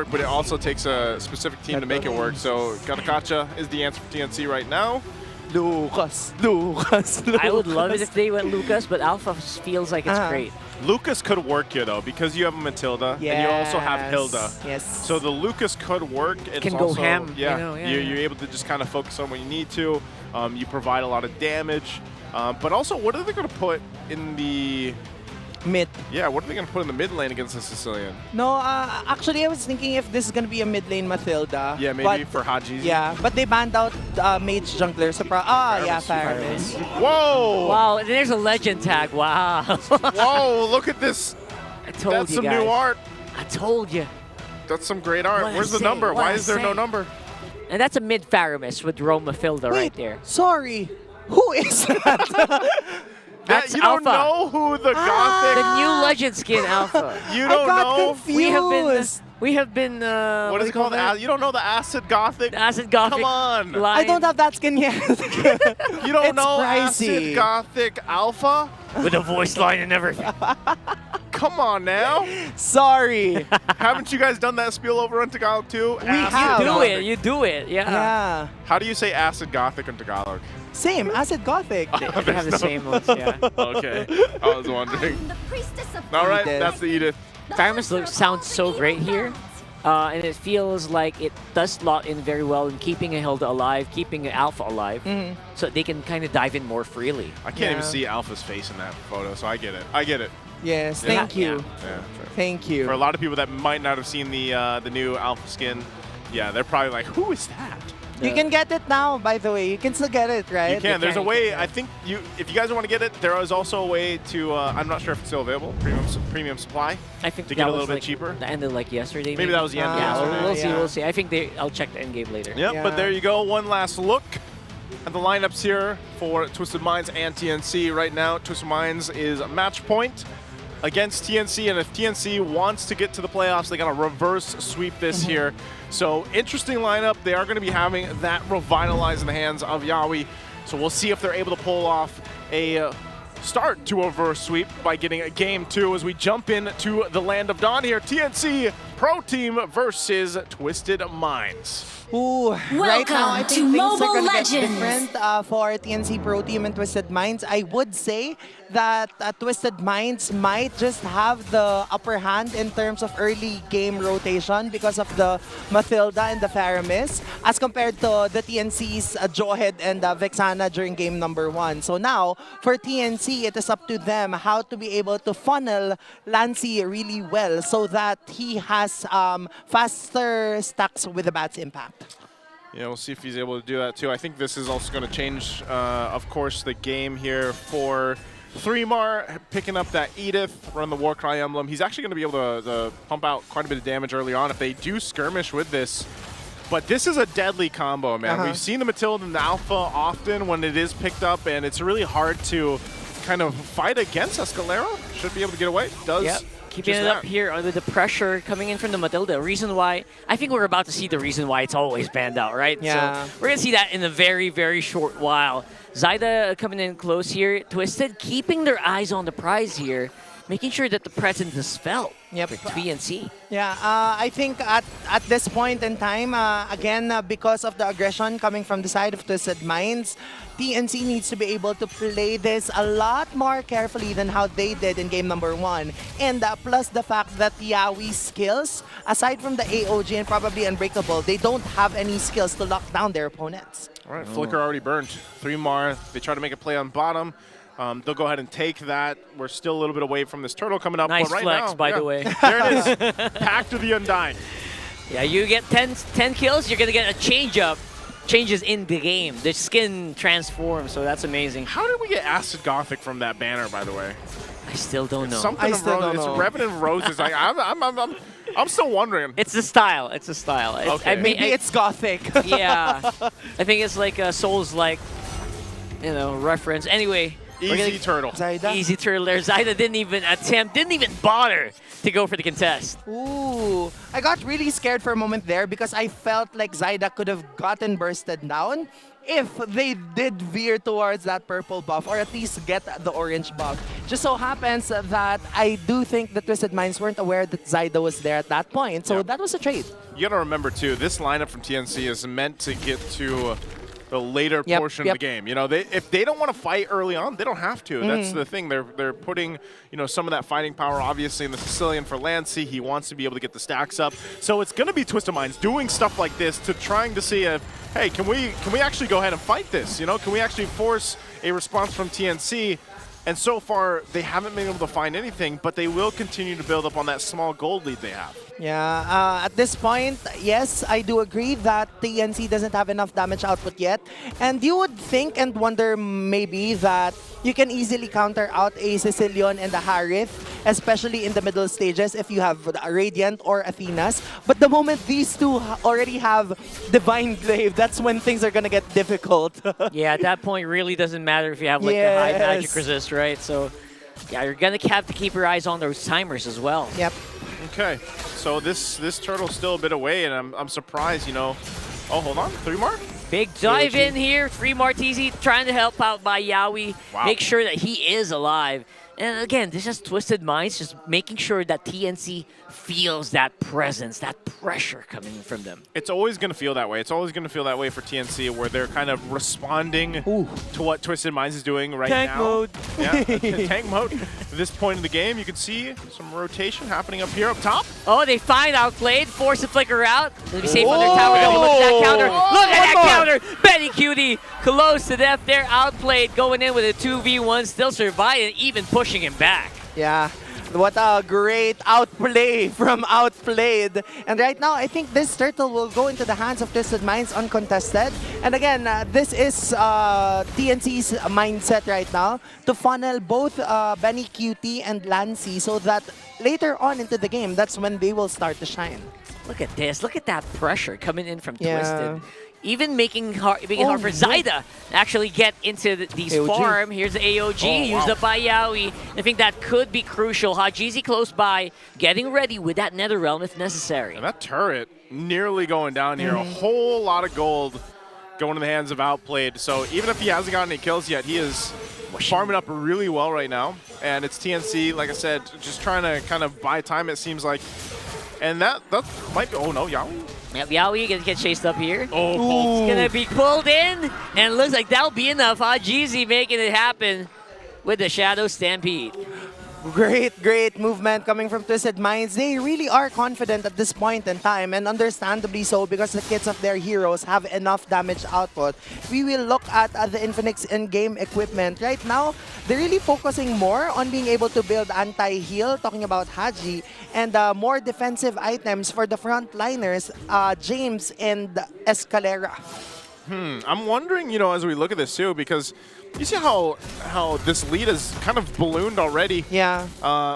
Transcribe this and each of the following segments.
but it also takes a specific team to make it work. So Gatakacha is the answer for TNC right now. Lucas. I would love it if they went Lucas, but Alpha feels like it's great. Lucas could work here though, because you have a Matilda and you also have Hilda. Yes. So the Lucas could work. It's Can also, go ham. Yeah, you're able to just kind of focus on what you need to. You provide a lot of damage. But also, what are they going to put in the mid? Yeah, what are they going to put in the mid lane against the Sicilian? No, actually, I was thinking if this is going to be a mid lane Matilda. Yeah, maybe for Haji. Yeah, but they banned out Mage Jungler. So Faramis. Whoa! Wow, there's a legend tag. Wow. Whoa, look at this. I told That's you some guys. new art. I told you. That's some great art. What Where's I the number? say? Why What is there I no say? number? And that's a mid Faramis with Roma Filda right there. Sorry. Who is that? That's you don't Alpha. know who the Gothic... The new legend skin Alpha. You don't know? Confused. We have been. What is it called? You don't know the Acid Gothic? The Acid Gothic. Come on. Line. I don't have that skin yet. You don't It's know pricey. Acid Gothic Alpha? With a voice line and everything. Come on now. Sorry. Haven't you guys done that spiel over on Tagalog too? have. You do it. Yeah. Yeah. How do you say Acid Gothic in Tagalog? Same. Acid Gothic. They have the same ones, yeah. Okay. I was wondering. All right, that's the Edith. Faramis sounds so great here. And it feels like it does slot in very well in keeping a Hilda alive, keeping an Alpha alive, so they can kind of dive in more freely. I can't even see Alpha's face in that photo, so I get it. I get it. Yes. Yeah. Thank you. Yeah. Thank you. For a lot of people that might not have seen the new Alpha skin, yeah, they're probably like, who is that? You can get it now, by the way. You can still get it, right? You can. There's a way. I think if you guys want to get it, there is also a way to. I'm not sure if it's still available. Premium supply. I think to get a little bit cheaper. That ended like yesterday. Maybe that was the end of yesterday. We'll see. We'll see. I think I'll check the end game later. Yep. Yeah. But there you go. One last look at the lineups here for Twisted Minds and TNC. Right now, Twisted Minds is match point against TNC, and if TNC wants to get to the playoffs, they got to reverse sweep this here. So interesting lineup. They are going to be having that revitalize in the hands of Yawi. So we'll see if they're able to pull off a start to a reverse sweep by getting a game 2 as we jump into the land of dawn here. TNC Pro Team versus Twisted Minds. Ooh, right now I think to things are Mobile going to get Legends. different for TNC Pro Team and Twisted Minds. I would say that Twisted Minds might just have the upper hand in terms of early game rotation because of the Matilda and the Faramis as compared to the TNC's Johed and Vexana during game number 1. So now, for TNC, it is up to them how to be able to funnel Lancy really well so that he has faster stacks with the Bat's impact. Yeah, we'll see if he's able to do that too. I think this is also going to change, of course, the game here for 3mar, picking up that Edith, run the Warcry emblem. He's actually going to be able to pump out quite a bit of damage early on if they do skirmish with this. But this is a deadly combo, man. We've seen the Matilda and the Alpha often when it is picked up, and it's really hard to kind of fight against Escalera. Should be able to get away. Does. Yep. Keeping it up here under the pressure coming in from the Matilda. Reason why, I think we're about to see the reason why it's always banned out, right? Yeah. So we're going to see that in a very, very short while. Zyda coming in close here. Twisted keeping their eyes on the prize here, making sure that the presence is felt for TNC. Yeah, I think at this point in time, again, because of the aggression coming from the side of Twisted Minds, TNC needs to be able to play this a lot more carefully than how they did in game number 1. And plus the fact that Yawi's skills, aside from the AOG and probably Unbreakable, they don't have any skills to lock down their opponents. All right, Flicker already burned. 3mar, they try to make a play on bottom. They'll go ahead and take that. We're still a little bit away from this turtle coming up. Nice but right flex, now, by the way. There it is. Pact of the Undying. Yeah, you get 10 kills, you're going to get a change-up. Changes in the game. The skin transforms, so that's amazing. How did we get Acid Gothic from that banner, by the way? I still don't know. Something I still don't know. It's Revenant Roses. Like, I'm still wondering. It's the style. It's the style. Okay. Maybe it's Gothic. Yeah. I think it's like a Souls-like, reference. Anyway, Easy turtle. Zyda. Easy turtle there. Zyda didn't even attempt, didn't even bother to go for the contest. Ooh, I got really scared for a moment there because I felt like Zyda could have gotten bursted down if they did veer towards that purple buff or at least get the orange buff. Just so happens that I do think the Twisted Minds weren't aware that Zyda was there at that point, so Yeah. that was a trade. You got to remember, too, this lineup from TNC is meant to get to the later portion of the game. You know, if they don't want to fight early on, they don't have to. That's the thing. They're putting, you know, some of that fighting power, obviously, in the Sicilian for Lancey. He wants to be able to get the stacks up. So it's going to be Twisted Minds doing stuff like this to trying to see if, hey, can we actually go ahead and fight this? You know, can we actually force a response from TNC? And so far, they haven't been able to find anything, but they will continue to build up on that small gold lead they have. Yeah, at this point, yes, I do agree that TNC doesn't have enough damage output yet. And you would think and wonder maybe that you can easily counter out a Sicilian and a Harith, especially in the middle stages if you have a Radiant or Athenas. But the moment these two already have Divine Glaive, that's when things are going to get difficult. Yeah, at that point, really doesn't matter if you have like the high magic resist, right? So, yeah, you're gonna have to keep your eyes on those timers as well. Yep. Okay, so this turtle's still a bit away, and I'm surprised, you know. Oh, hold on, 3 more? Big dive in here. 3 Martisi trying to help out by Yawi. Wow. Make sure that he is alive. And again, this is Twisted Minds, just making sure that TNC feels that presence, that pressure coming from them. It's always going to feel that way. It's always going to feel that way for TNC, where they're kind of responding to what Twisted Minds is doing right Tank now. mode. Yeah, tank mode. At this point in the game, you can see some rotation happening up here, up top. Oh, they find outplayed, force the flicker out. They'll be safe on their tower. They'll look at that counter. Look at that counter. Benny Cutie close to death there, outplayed, going in with a 2v1, still surviving, even pushing him back. Yeah. What a great outplay from Outplayed. And right now, I think this turtle will go into the hands of Twisted Minds uncontested. And again, this is TNC's mindset right now to funnel both Benny QT and Lancey so that later on into the game, that's when they will start to shine. Look at this. Look at that pressure coming in from Yeah. Twisted. Even making it hard for Zyda to actually get into these AOG. farm. Here's the AOG, used up by Yawi. I think that could be crucial. Hajizi close by, getting ready with that Nether Realm if necessary. And that turret nearly going down here. A whole lot of gold going in the hands of Outplayed. So even if he hasn't gotten any kills yet, he is farming up really well right now. And it's TNC, like I said, just trying to kind of buy time, it seems like. And that might be, oh no, Yawi? Yep, Yawi gonna get chased up here. Oh, It's gonna be pulled in, and it looks like that'll be enough. Hajizi making it happen with the Shadow Stampede. Great movement coming from Twisted Minds. They really are confident at this point in time, and understandably so because the kits of their heroes have enough damage output. We will look at the Infinix in-game equipment. Right now, they're really focusing more on being able to build anti-heal, talking about Haji, and more defensive items for the frontliners, James and Escalera. I'm wondering, you know, as we look at this too, because you see how this lead is kind of ballooned already. Yeah.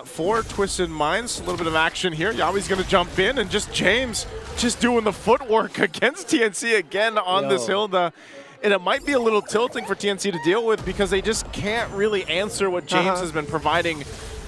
For Twisted Minds, a little bit of action here. Yawi's going to jump in, and just James just doing the footwork against TNC again on this Hilda. And it might be a little tilting for TNC to deal with because they just can't really answer what James has been providing,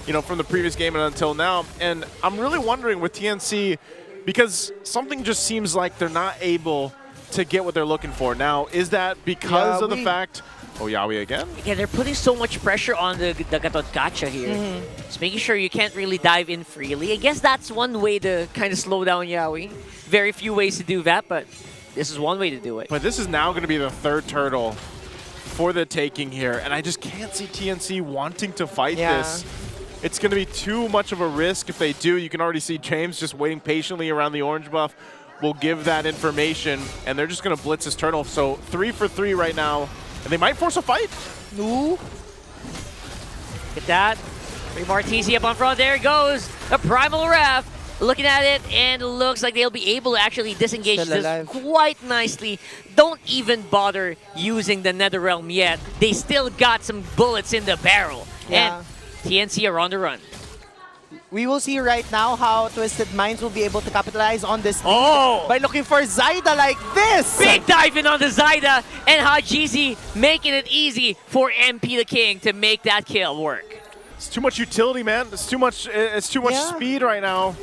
you know, from the previous game and until now. And I'm really wondering with TNC, because something just seems like they're not able to get what they're looking for. Now, is that because of the fact... Oh, Yawi again? Yeah, they're putting so much pressure on the Gatot Gacha here. Just making sure you can't really dive in freely. I guess that's one way to kind of slow down Yawi. Very few ways to do that, but this is one way to do it. But this is now going to be the third turtle for the taking here, and I just can't see TNC wanting to fight this. It's going to be too much of a risk if they do. You can already see James just waiting patiently around the orange buff. Will give that information, and they're just going to blitz this turtle. So 3 for 3 right now, and they might force a fight. Ooh. Get that. Martisi up on front. There it goes. A Primal Wrath. Looking at it, and it looks like they'll be able to actually disengage this quite nicely. Don't even bother using the NetherRealm yet. They still got some bullets in the barrel. Yeah. And TNC are on the run. We will see right now how Twisted Minds will be able to capitalize on this lead Oh! by looking for Zyda like this. Big dive in on the Zyda, and Hajizi making it easy for MP the King to make that kill work. It's too much utility, man. It's too much. It's too much speed right now.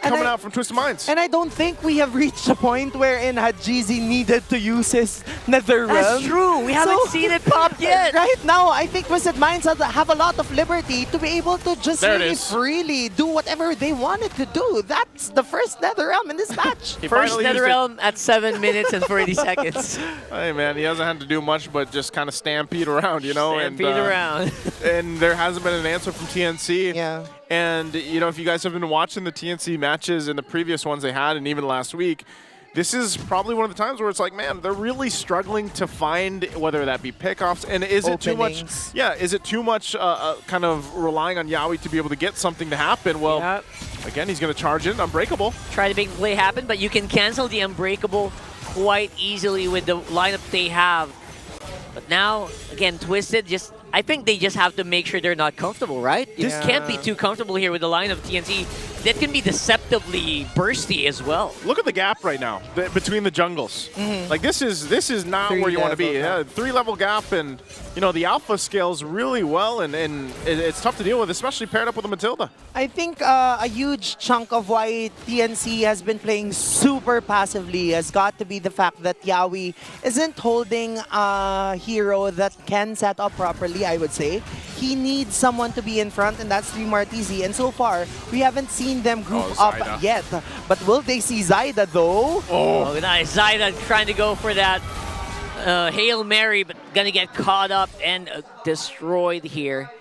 Coming out from Twisted Minds. And I don't think we have reached a point wherein Hajizi needed to use his Nether Realm. That's true. We haven't seen it pop yet. Right now, I think Twisted Minds have a lot of liberty to be able to just really freely do whatever they wanted to do. That's the first Nether Realm in this match. First Nether Realm at 7 minutes and 40 seconds. Hey, man, he hasn't had to do much but just kind of stampede around, you know? Stampede around. And there hasn't been an answer from TNC. Yeah. And, you know, if you guys have been watching the TNC matches in the previous ones they had and even last week, this is probably one of the times where it's like, man, they're really struggling to find whether that be pickoffs. And is it too much? Yeah, is it too much kind of relying on Yawi to be able to get something to happen? Well, again, he's going to charge in Unbreakable. Try to make the play happen, but you can cancel the Unbreakable quite easily with the lineup they have. But now, again, Twisted I think they just have to make sure they're not comfortable, right? You just can't be too comfortable here with the line of TNC. That can be deceptively bursty as well. Look at the gap right now between the jungles. Like this is not where you want to be. Yeah, 3-level gap, and you know the alpha scales really well, and it's tough to deal with, especially paired up with a Matilda. I think a huge chunk of why TNC has been playing super passively has got to be the fact that Yawi isn't holding a hero that can set up properly, I would say. He needs someone to be in front, and that's Martizi. And so far, we haven't seen them group up yet. But will they see Zyda, though? Oh, nice. Zyda trying to go for that Hail Mary, but gonna get caught up and destroyed here.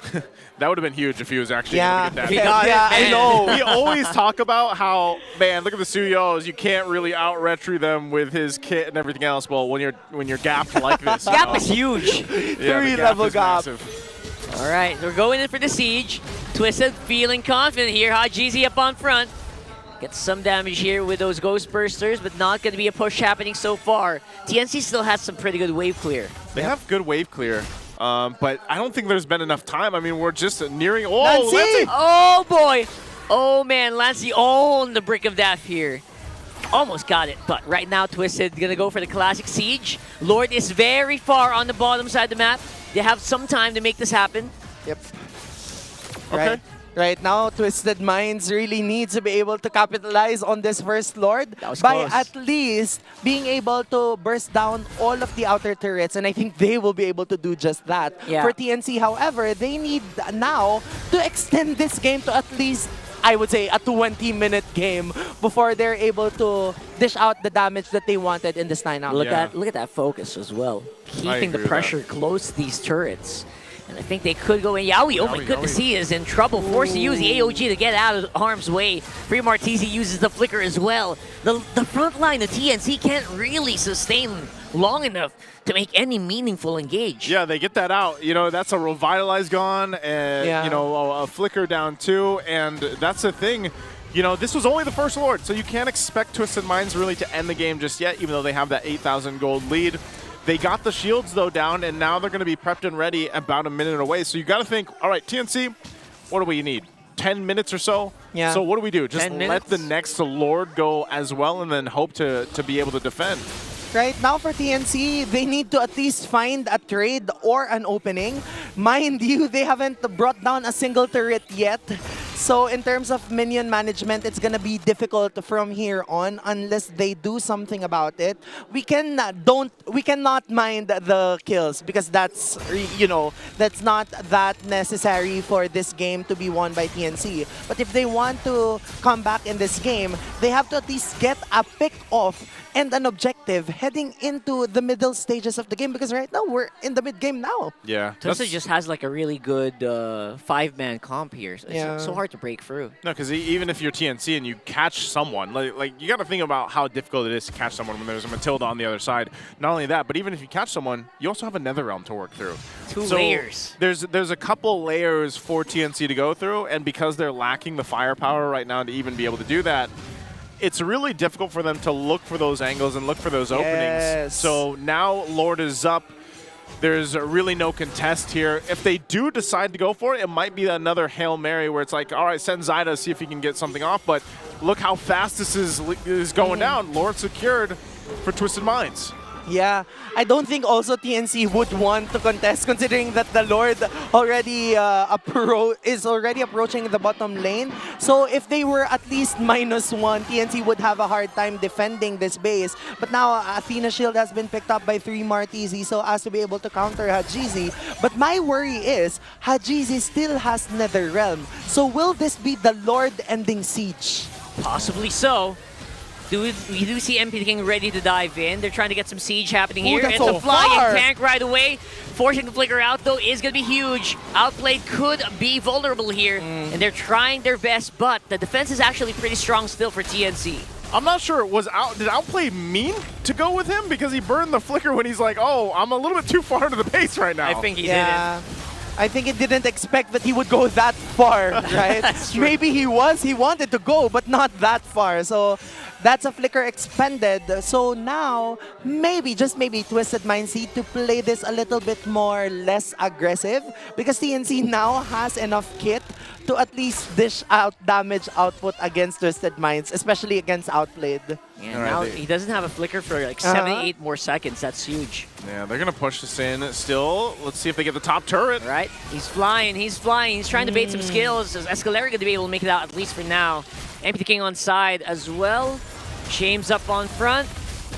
That would have been huge if he was actually going to get that. Yeah, I know. We always talk about how, man, look at the Suyos. You can't really out-retry them with his kit and everything else. Well, when you're gapped like this, gap is huge. 3-level gap. All right, we're going in for the siege. Twisted feeling confident here. Hajizi up on front. Gets some damage here with those Ghost Bursters, but not going to be a push happening so far. TNC still has some pretty good wave clear. They have good wave clear, but I don't think there's been enough time. I mean, we're just nearing... Oh, Lancey! Oh, boy. Oh, man, Lancey on the brick of death here. Almost got it, but right now Twisted going to go for the classic siege. Lord is very far on the bottom side of the map. They have some time to make this happen. Yep. Okay. Right now, Twisted Minds really needs to be able to capitalize on this first Lord by at least being able to burst down all of the outer turrets, and I think they will be able to do just that. Yeah. For TNC, however, they need now to extend this game to at least, I would say, a 20-minute game before they're able to dish out the damage that they wanted in this 9-out. Look at that focus as well. Keeping the pressure close to these turrets. And I think they could go in. Yawi, oh my goodness, he is in trouble. Forced to use the AOG to get out of harm's way. Free Martizi uses the flicker as well. The front line of TNC can't really sustain long enough to make any meaningful engage. Yeah, they get that out. You know, that's a Revitalize gone, and you know, a flicker down too. And that's the thing. You know, this was only the first Lord, so you can't expect Twisted Minds really to end the game just yet, even though they have that 8,000 gold lead. They got the shields, though, down, and now they're going to be prepped and ready about a minute away. So you got to think, all right, TNC, what do we need? 10 minutes or so? Yeah. So what do we do? Just let the next Lord go as well and then hope to be able to defend. Right now for TNC, they need to at least find a trade or an opening. Mind you, they haven't brought down a single turret yet. So in terms of minion management, it's gonna be difficult from here on unless they do something about it. We cannot mind the kills because that's, you know, that's not that necessary for this game to be won by TNC. But if they want to come back in this game, they have to at least get a pick off and an objective heading into the middle stages of the game, because right now we're in the mid game now. Yeah. Twisted just has like a really good 5-man comp here. So it's so hard to break through. No, because even if you're TNC and you catch someone, like you got to think about how difficult it is to catch someone when there's a Matilda on the other side. Not only that, but even if you catch someone, you also have a Netherrealm to work through. Two layers. There's a couple layers for TNC to go through, and because they're lacking the firepower right now to even be able to do that, it's really difficult for them to look for those angles and look for those openings. So now Lord is up. there's really no contest here. If they do decide to go for it, it might be another Hail Mary where it's like, all right, send Zyda, see if he can get something off. But look how fast this is going down. Lord secured for Twisted Minds. Yeah, I don't think also TNC would want to contest considering that the Lord already is already approaching the bottom lane. So if they were at least -1, TNC would have a hard time defending this base. But now Athena Shield has been picked up by 3 Martizi so as to be able to counter Hajizi. But my worry is Hajizi still has Netherrealm. So will this be the Lord ending siege? Possibly so. We do see MP King ready to dive in. They're trying to get some siege happening here. That's It's so a flying far. tank right away. Forcing the flicker out, though, is going to be huge. Outplayed could be vulnerable here, and they're trying their best, but the defense is actually pretty strong still for TNC. I'm not sure, did Outplay mean to go with him? Because he burned the flicker when he's like, oh, I'm a little bit too far into the base right now. I think he didn't. I think he didn't expect that he would go that far, right? That's true. Maybe he wanted to go, but not that far. So that's a flicker expended. So now, maybe, just maybe, Twisted Minds need to play this a little bit less aggressive because TNC now has enough kit to at least dish out damage output against Twisted Minds, especially against Outplayed. Yeah, now he doesn't have a flicker for like 7-8 more seconds. That's huge. Yeah, they're going to push this in still. Let's see if they get the top turret. Right? He's flying. He's trying to bait some skills. Escalera going to be able to make it out at least for now. MP King on side as well. James up on front.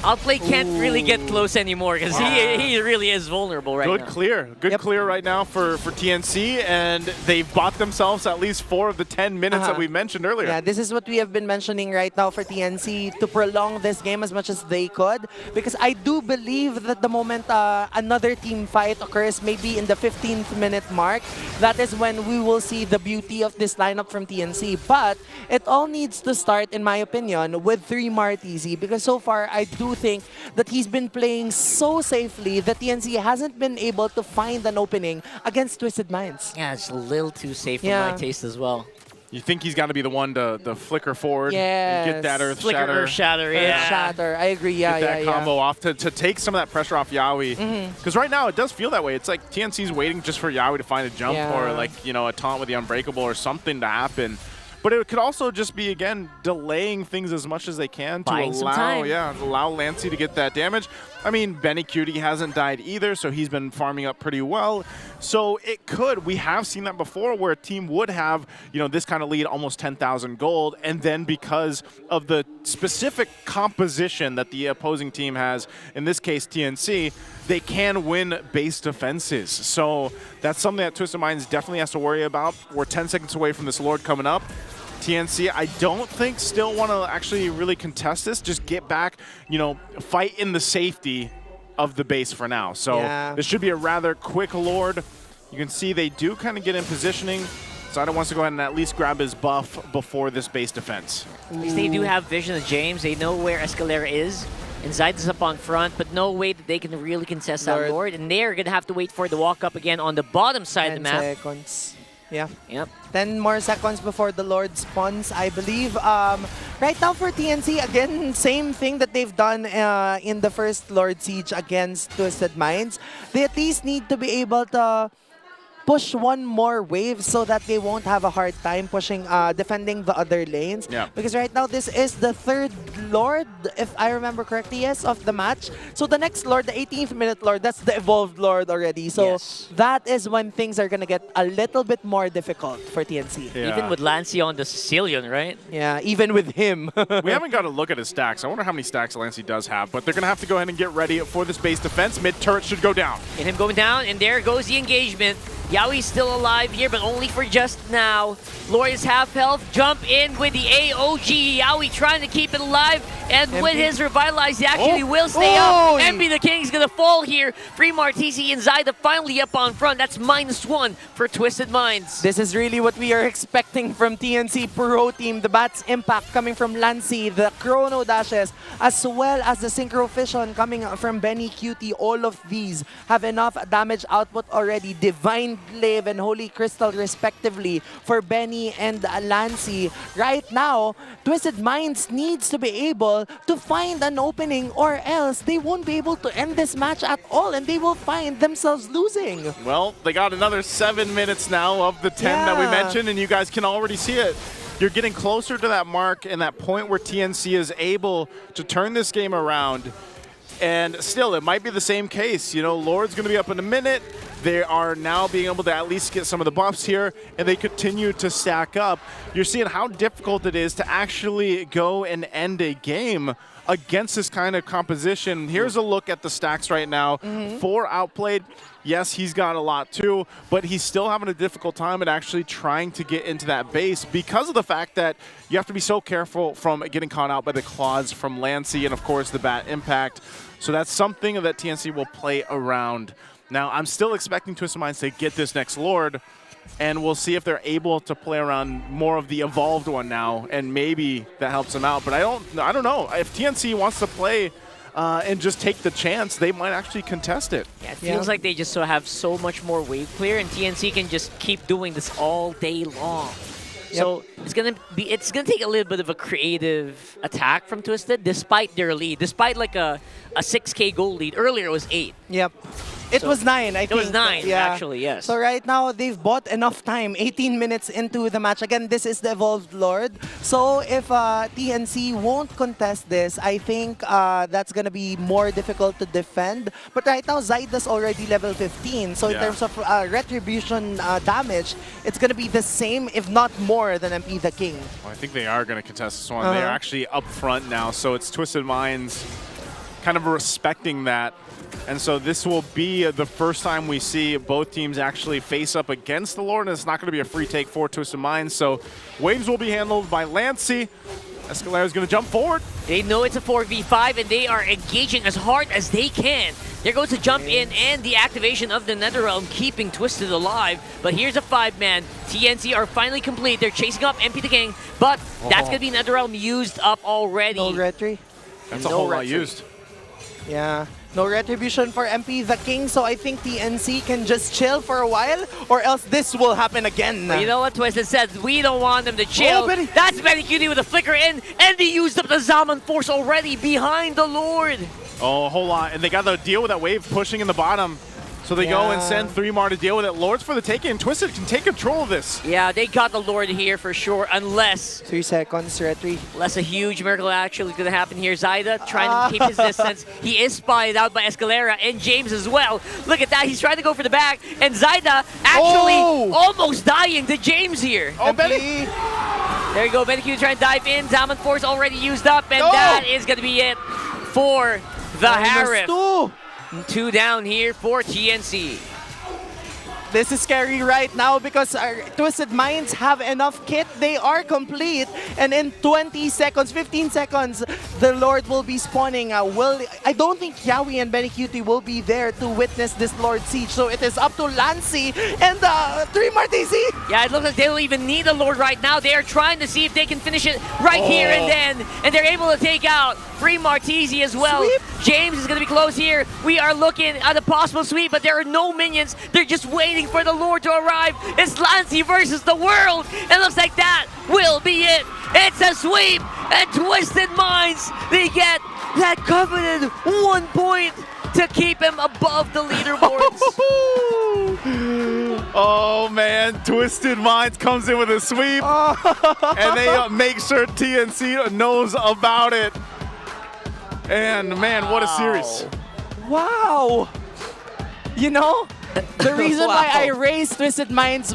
Outplay can't really get close anymore because he really is vulnerable right now. Good clear. Good clear right now for TNC, and they've bought themselves at least 4 of the 10 minutes that we mentioned earlier. Yeah, this is what we have been mentioning right now for TNC to prolong this game as much as they could because I do believe that the moment another team fight occurs, maybe in the 15th minute mark, that is when we will see the beauty of this lineup from TNC. But it all needs to start, in my opinion, with 3 Martizi because so far I do think that he's been playing so safely that TNC hasn't been able to find an opening against Twisted Minds. Yeah, it's a little too safe for my taste as well. You think he's got to be the one to flicker forward, Yes. and get that Earth Flicker, Shatter. Earth Shatter, yeah. Shatter, I agree, yeah, Get that combo off to take some of that pressure off Yaoi. Because right now it does feel that way. It's like TNC's waiting just for Yaoi to find a jump or like, you know, a taunt with the Unbreakable or something to happen. But it could also just be, again, delaying things as much as they can to allow Lancey to get that damage. I mean, Benny Cutie hasn't died either, so he's been farming up pretty well. So it could. We have seen that before where a team would have, you know, this kind of lead, almost 10,000 gold, and then because of the specific composition that the opposing team has, in this case TNC, they can win base defenses. So that's something that Twisted Minds definitely has to worry about. We're 10 seconds away from this Lord coming up. TNC, I don't think still want to actually really contest this. Just get back, you know, fight in the safety of the base for now. So this should be a rather quick Lord. You can see they do kind of get in positioning. Zyda wants to go ahead and at least grab his buff before this base defense. At least they do have vision of James. They know where Escalera is. And Zyda's up on front, but no way that they can really contest that Lord. And they're going to have to wait for the walk up again on the bottom side of the map. 10 seconds. Yeah. Yep. 10 more seconds before the Lord spawns, I believe. Right now for TNC, again, same thing that they've done in the first Lord Siege against Twisted Minds. They at least need to be able to push one more wave so that they won't have a hard time defending the other lanes. Yeah. Because right now this is the 3rd Lord, if I remember correctly, of the match. So the next Lord, the 18th minute Lord, that's the evolved Lord already. So that is when things are gonna get a little bit more difficult for TNC. Yeah. Even with Lancey on the Sicilian, right? Yeah, even with him. We haven't got to look at his stacks. I wonder how many stacks Lancey does have, but they're going to have to go ahead and get ready for this base defense. Mid turret should go down. And him going down, and there goes the engagement. Yaoi's still alive here, but only for just now. Lord is half health. Jump in with the AOG. Yaoi trying to keep it alive. And with his Revitalize, he actually will stay up. MP the King's going to fall here. 3 Martizi and Zyda finally up on front. That's -1 for Twisted Minds. This is really what we are expecting from TNC Pro Team. The Bat's impact coming from Lancey, the Chrono Dashes, as well as the Synchro Fission coming from Benny Cutie. All of these have enough damage output already. Divine Live and Holy Crystal respectively for Benny and Lancy. Right now, Twisted Minds needs to be able to find an opening or else they won't be able to end this match at all and they will find themselves losing. Well, they got another 7 minutes now of the 10 that we mentioned, and you guys can already see it. You're getting closer to that mark and that point where TNC is able to turn this game around. And still, it might be the same case. You know, Lord's going to be up in a minute. They are now being able to at least get some of the buffs here, and they continue to stack up. You're seeing how difficult it is to actually go and end a game against this kind of composition. Here's a look at the stacks right now. 4 outplayed. Yes, he's got a lot too, but he's still having a difficult time at actually trying to get into that base because of the fact that you have to be so careful from getting caught out by the claws from Lancy and, of course, the bat impact. So that's something that TNC will play around. Now, I'm still expecting Twisted Minds to get this next Lord, and we'll see if they're able to play around more of the evolved one now, and maybe that helps them out. But I don't know. If TNC wants to play and just take the chance, they might actually contest it. Yeah, it feels like they just have so much more wave clear, and TNC can just keep doing this all day long. So it's gonna take a little bit of a creative attack from Twisted, despite their lead, despite like a 6K goal lead. Earlier it was 8. Yep. It was 9, I think. It was 9, actually, yes. So right now, they've bought enough time, 18 minutes into the match. Again, this is the Evolved Lord. So if TNC won't contest this, I think that's going to be more difficult to defend. But right now, Zaida's already level 15. So in terms of retribution damage, it's going to be the same, if not more, than MP the King. Well, I think they are going to contest this one. They're actually up front now, so it's Twisted Minds kind of respecting that. And so this will be the first time we see both teams actually face up against the Lord, and it's not going to be a free take for Twisted Minds. So waves will be handled by Lancy. Escalera is going to jump forward. They know it's a 4v5, and they are engaging as hard as they can. There goes the jump in and the activation of the Netherrealm, keeping Twisted alive. But here's a 5-man. TNC are finally complete. They're chasing up MP the King, but that's going to be Netherrealm used up already. No retry. That's a whole lot used. Yeah. No retribution for MP the King, so I think TNC can just chill for a while, or else this will happen again. But you know what Twisted says? We don't want them to chill. Benny. That's Benny Cutie with a flicker in, and they used up the Zaman Force already behind the Lord. Oh, a whole lot. And they got to deal with that wave pushing in the bottom. So they go and send 3 more to deal with it. Lord's for the taking, and Twisted can take control of this. Yeah, they got the Lord here for sure, unless 3 seconds, retry. Unless a huge miracle actually going to happen here. Zaida trying to keep his distance. He is spotted out by Escalera and James as well. Look at that. He's trying to go for the back. And Zaida actually almost dying to James here. Oh, Benny. There you go. Benny Q trying to dive in. Zaman Force already used up. And that is going to be it for the Harif. 2 down here for TNC. This is scary right now because our Twisted Minds have enough kit. They are complete. And in 20 seconds, 15 seconds, the Lord will be spawning. I don't think Yawi and Benny Cutie will be there to witness this Lord Siege. So it is up to Lancy and 3 Martisi. Yeah, it looks like they don't even need the Lord right now. They are trying to see if they can finish it right here and then. And they're able to take out 3 Martisi as well. Sweep. James is going to be close here. We are looking at a possible sweep, but there are no minions. They're just waiting for the Lord to arrive. It's Lancy versus the world. It looks like that will be it. It's a sweep, and Twisted Minds, they get that coveted 1 point to keep him above the leaderboards. Oh man, Twisted Minds comes in with a sweep, and they make sure TNC knows about it. And man, what a series. Wow. You know, the reason why I raised Twisted Minds